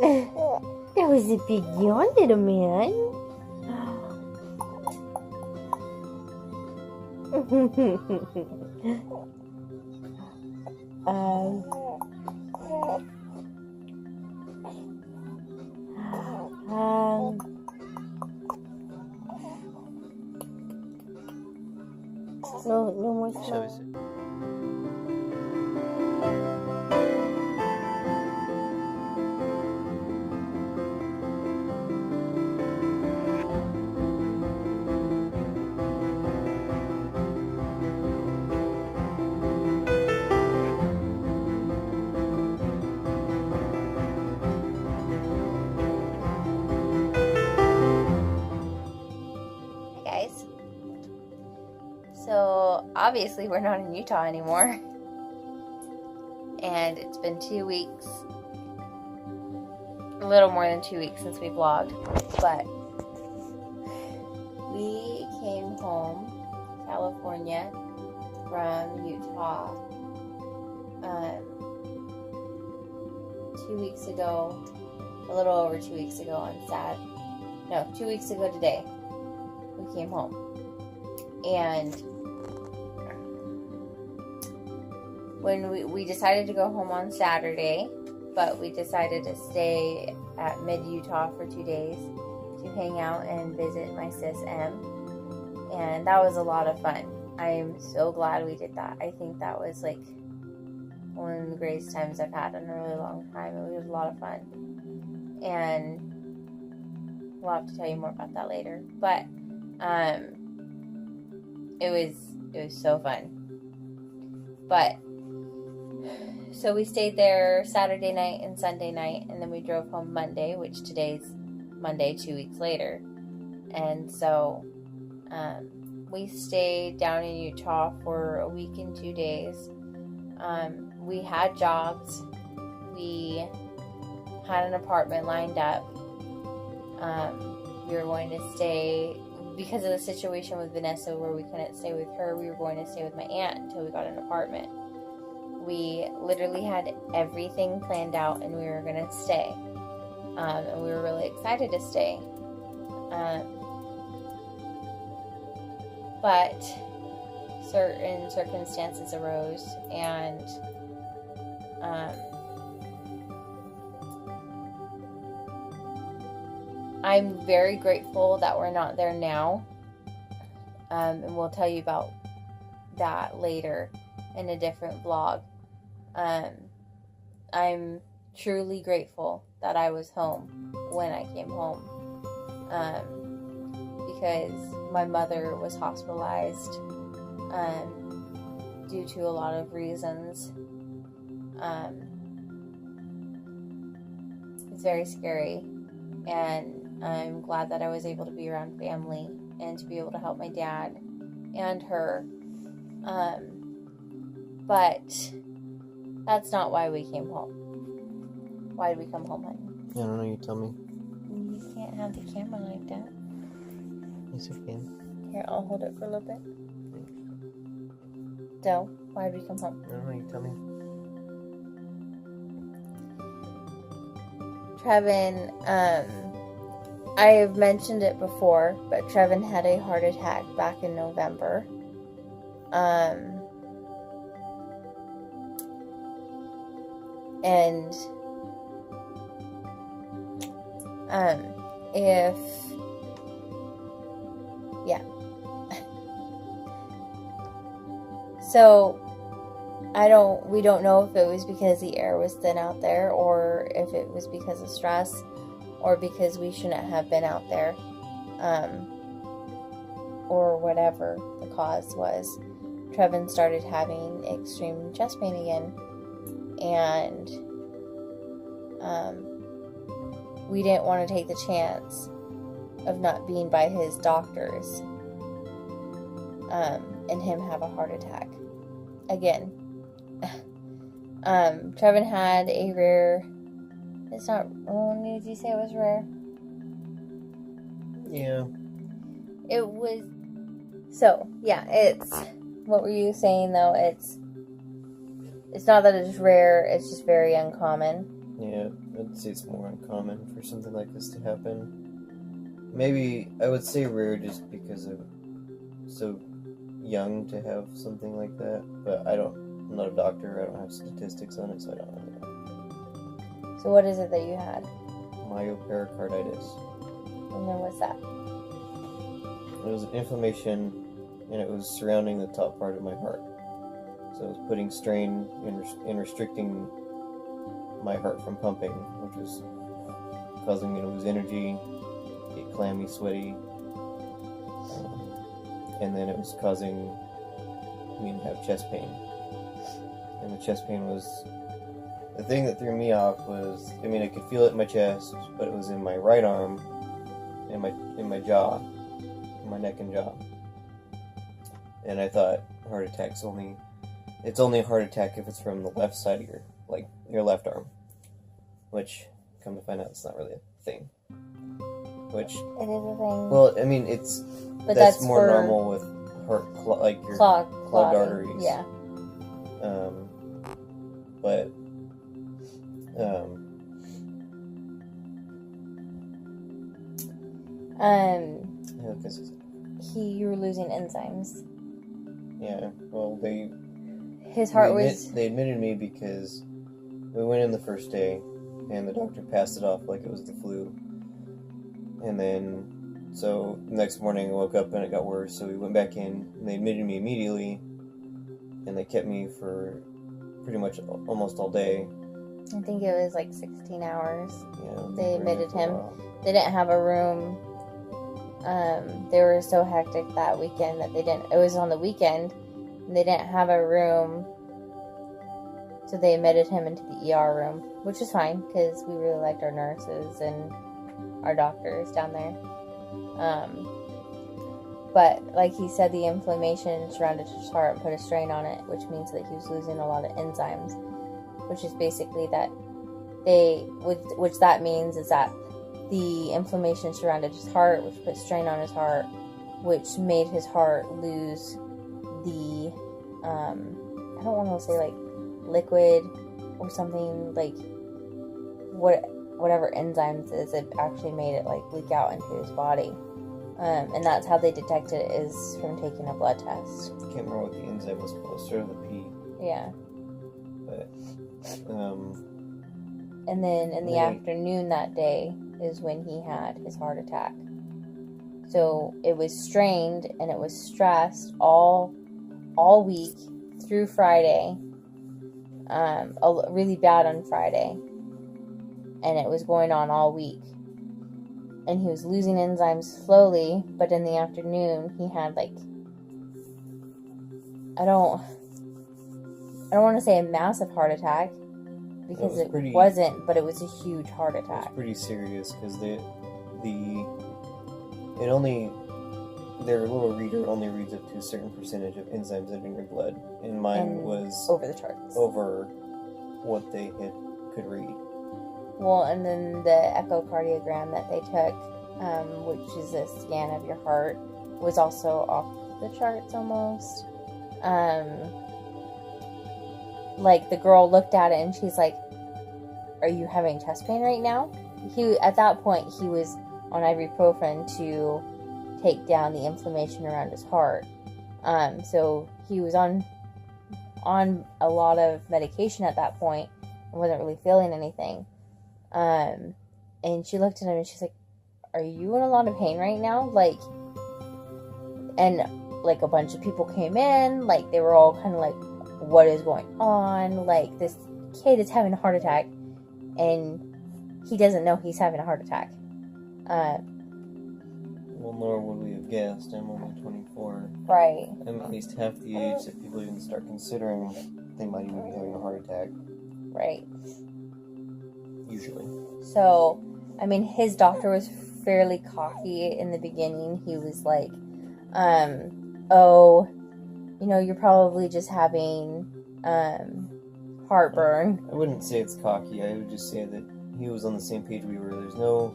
That was a big yawn, little man. No more smiles. Guys, so obviously we're not in Utah anymore, and it's been 2 weeks, a little more than 2 weeks since we vlogged, but we came home, California, from Utah 2 weeks ago, a little over 2 weeks ago on 2 weeks ago today. We came home, and when we decided to go home on Saturday, but we decided to stay at mid-Utah for 2 days to hang out and visit my sis M, and that was a lot of fun. I am so glad we did that. I think that was like one of the greatest times I've had in a really long time. It was a lot of fun, and we'll have to tell you more about that later, but it was so fun. But so we stayed there Saturday night and Sunday night, and then we drove home Monday, which today's Monday 2 weeks later. And so we stayed down in Utah for a week and 2 days. We had jobs. We had an apartment lined up. We were going to stay, because of the situation with Vanessa where we couldn't stay with her, we were going to stay with my aunt until we got an apartment. We literally had everything planned out, and we were going to stay. And we were really excited to stay. But certain circumstances arose, and I'm very grateful that we're not there now, and we'll tell you about that later in a different vlog. I'm truly grateful that I was home when I came home, because my mother was hospitalized due to a lot of reasons. It's very scary, and I'm glad that I was able to be around family and to be able to help my dad and her. But that's not why we came home. Why did we come home, honey? I don't know, you tell me. You can't have the camera like that. Yes, I can. Here, I'll hold it for a little bit. So, why did we come home? I don't know, you tell me. Trevan, I have mentioned it before, but Trevan had a heart attack back in November. And so we don't know if it was because the air was thin out there, or if it was because of stress, or because we shouldn't have been out there, or whatever the cause was. Trevan started having extreme chest pain again, and we didn't want to take the chance of not being by his doctors and him have a heart attack again. Trevan had a rare, it's not, did you say it was rare? Yeah. It was, so, yeah, it's, what were you saying though? It's not that it's rare, it's just very uncommon. Yeah, I'd say it's more uncommon for something like this to happen. Maybe I would say rare just because I'm so young to have something like that. But I'm not a doctor. I don't have statistics on it, so I don't really know. So what is it that you had? Myopericarditis. And then what's that? It was an inflammation, and it was surrounding the top part of my heart. So it was putting strain and restricting my heart from pumping, which was causing me to lose energy, get clammy, sweaty, and then it was causing me to have chest pain. And the chest pain was the thing that threw me off. I could feel it in my chest, but it was in my right arm, in my jaw, in my neck and jaw. And I thought heart attack's it's only a heart attack if it's from the left side of your left arm, which, come to find out, it's not really a thing. Which it is a thing. Well, that's more for normal with heart your clogged arteries. Yeah. But you were losing enzymes. Yeah. Well, they admitted me because we went in the first day, and the doctor passed it off like it was the flu. And then, so the next morning I woke up and it got worse, so we went back in, and they admitted me immediately, and they kept me for pretty much almost all day. I think it was like 16 hours. Yeah. They admitted him. They didn't have a room. They were so hectic that weekend that it was on the weekend, and they didn't have a room, so they admitted him into the ER room, which is fine, because we really liked our nurses and our doctors down there. But like he said, the inflammation surrounded his heart and put a strain on it, which means that he was losing a lot of enzymes, which is basically that which that means is that the inflammation surrounded his heart, which put strain on his heart, which made his heart lose the I don't want to say like liquid or something, like whatever enzymes it actually made it like leak out into his body. And that's how they detected it, is from taking a blood test. I can't remember what the enzyme was called. It started with a P. Yeah. But and then in the afternoon that day is when he had his heart attack. So it was strained and it was stressed all week through Friday. Really bad on Friday. And it was going on all week. And he was losing enzymes slowly, but in the afternoon he had like, I don't want to say a massive heart attack, because it wasn't, but it was a huge heart attack. It was pretty serious, because their little reader only reads up to a certain percentage of enzymes that are in your blood, and mine was over the charts, over what they could read. Well, and then the echocardiogram that they took, which is a scan of your heart, was also off the charts almost. Like, the girl looked at it and she's like, "Are you having chest pain right now?" At that point, he was on ibuprofen to take down the inflammation around his heart. So he was on a lot of medication at that point and wasn't really feeling anything. And she looked at him and she's like, "Are you in a lot of pain right now?" And a bunch of people came in, they were all kind of like, "What is going on? This kid is having a heart attack, and he doesn't know he's having a heart attack." Well, nor would we have guessed. I'm only 24. Right. I'm at least half the age that people even start considering they might even be having a heart attack. Right. Usually. So, his doctor was fairly cocky in the beginning. He was like, "Oh, you're probably just having heartburn." I wouldn't say it's cocky. I would just say that he was on the same page we were. There's no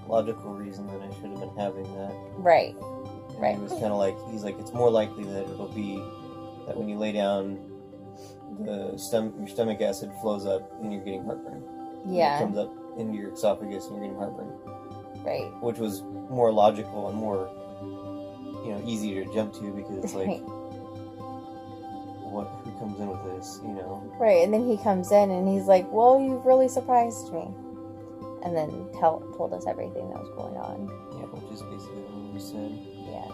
logical reason that I should have been having that. Right. And right. He was kind of like, he's like, it's more likely that it'll be that when you lay down, your stomach acid flows up and you're getting heartburn. Yeah. It comes up into your esophagus and you're getting heartburn. Right. Which was more logical and more, easier to jump to because it's like, Right. who comes in with this, Right, and then he comes in and he's like, well, you've really surprised me. And then told us everything that was going on. Yeah, which is basically what we said. Yeah.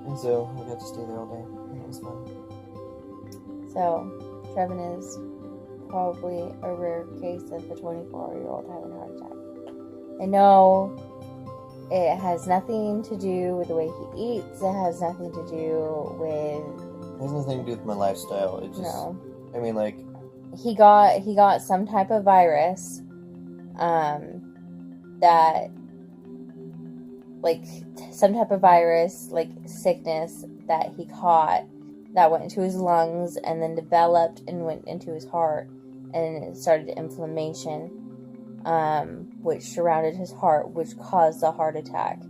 And so we got to stay there all day. And it was fun. So, Trevan is probably a rare case of a 24-year-old having a heart attack. I know it has nothing to do with the way he eats. It has nothing to do with... It has nothing to do with my lifestyle. It just... No. I mean, like... He got some type of virus, sickness that he caught that went into his lungs and then developed and went into his heart, and it started inflammation, which surrounded his heart, which caused the heart attack.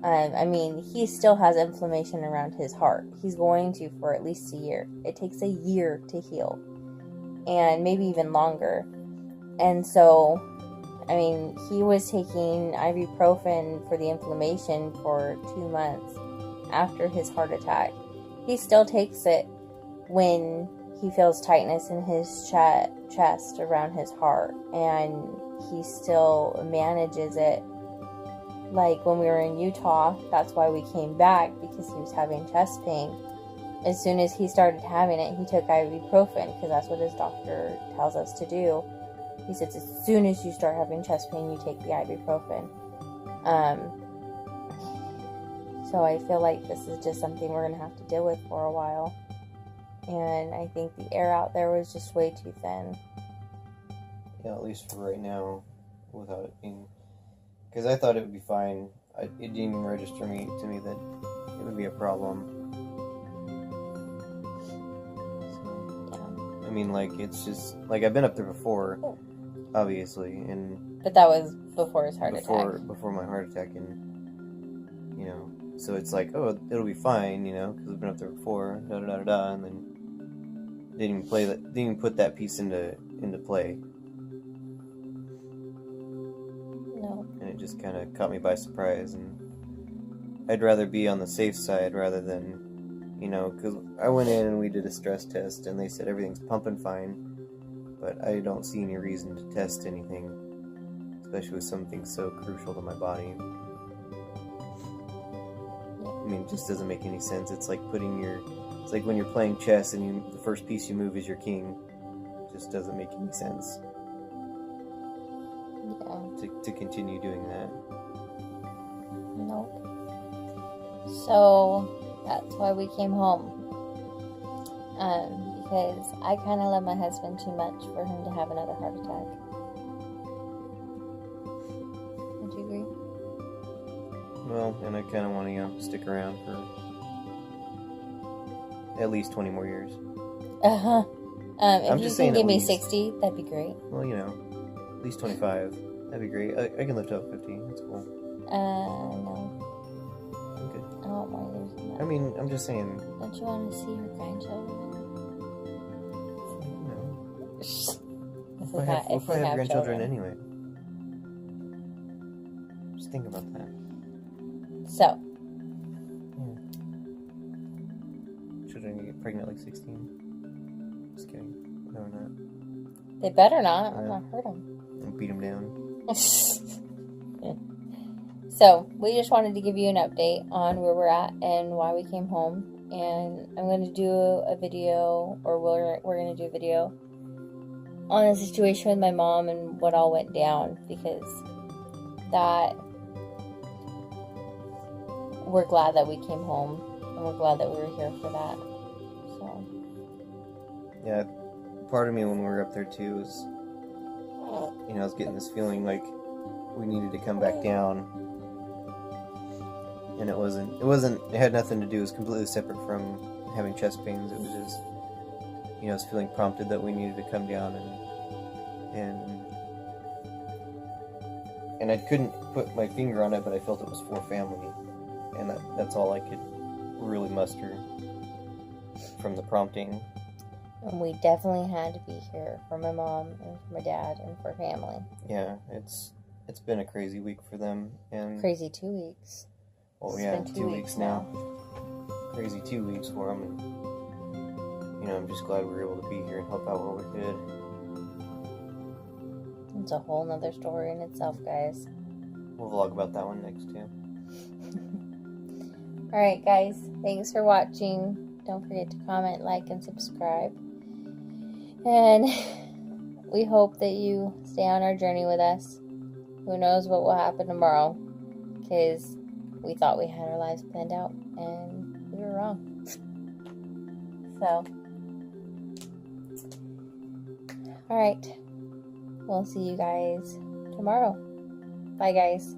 I mean, he still has inflammation around his heart. He's going to for at least a year. It takes a year to heal, and maybe even longer. And so, I mean, he was taking ibuprofen for the inflammation for 2 months after his heart attack. He still takes it when he feels tightness in his chest around his heart, and he still manages it. Like when we were in Utah, that's why we came back, because he was having chest pain. As soon as he started having it, he took ibuprofen, because that's what his doctor tells us to do. He says, as soon as you start having chest pain, you take the ibuprofen. So I feel like this is just something we're going to have to deal with for a while. And I think the air out there was just way too thin. Yeah, at least for right now, without it being... Because I thought it would be fine. It didn't even register to me that it would be a problem. So, yeah. I mean, like, it's just... Like, I've been up there before, obviously, and... But that was before his heart attack. Before my heart attack, and, so it's like, oh, it'll be fine, because I've been up there before, da-da-da-da-da, and then didn't even put that piece into play. And it just kind of caught me by surprise, and I'd rather be on the safe side rather than, because I went in and we did a stress test, and they said everything's pumping fine, but I don't see any reason to test anything, especially with something so crucial to my body. I mean, it just doesn't make any sense. It's like it's like when you're playing chess and the first piece you move is your king. It just doesn't make any sense. To continue doing that. Nope. So that's why we came home. Because I kind of love my husband too much for him to have another heart attack. Would you agree? Well, and I kind of want to stick around for at least 20 more years. If you can give me 60, that'd be great. Well, at least 25. That'd be great. I can lift up 50. That's cool. No. Okay. I don't want you to do that. I mean, I'm just saying. Don't you want to see your grandchildren? No. If I have grandchildren anyway. Just think about that. So. Yeah. Children get pregnant like 16. Just kidding. No, not. They better not. I'm not hurt them. And beat them down. So, we just wanted to give you an update on where we're at and why we came home. And I'm going to do a video, or we're going to do a video on the situation with my mom and what all went down, because we're glad that we came home, and we're glad that we were here for that. So. Yeah, part of me when we were up there too was, I was getting this feeling like we needed to come back down, and it had nothing to do, it was completely separate from having chest pains. It was just, I was feeling prompted that we needed to come down, and I couldn't put my finger on it, but I felt it was for family, and that's all I could really muster from the prompting. And we definitely had to be here for my mom and for my dad and for family. Yeah, it's been a crazy week for them, and Crazy 2 weeks. well, It's yeah, been 2 weeks now. Crazy 2 weeks for them, and I'm just glad we were able to be here and help out what we could. It's a whole nother story in itself, guys. We'll vlog about that one next too. Alright, guys. Thanks for watching. Don't forget to comment, like, and subscribe. And we hope that you stay on our journey with us. Who knows what will happen tomorrow? Because we thought we had our lives planned out, and we were wrong. So, alright. We'll see you guys tomorrow. Bye, guys.